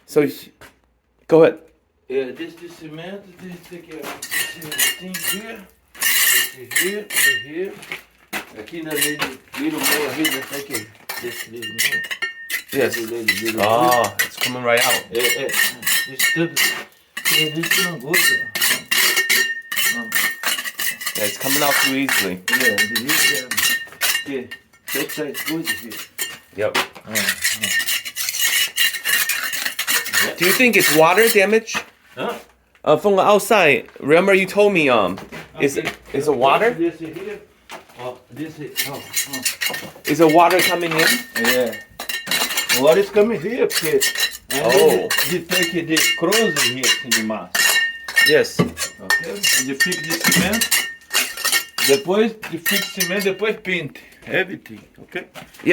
So, go ahead. Yeah, this cement, this take care of this thing here, this here, over here. Aqui na little more here, take it. This little more. Yes. Little Ah, it's coming right out. This stuff, this not good. Yeah, it's coming out too easily. Yeah, that side's good here. Yep. Do you think it's water damage? Huh? From the outside. Remember you told me is it water? This here. This is Is the water coming in? Yeah. What is coming here? Porque de take the cross here in the mass. Yes. Okay. You fix the cement. Depois de fix cement, depois paint everything. Okay. Yep.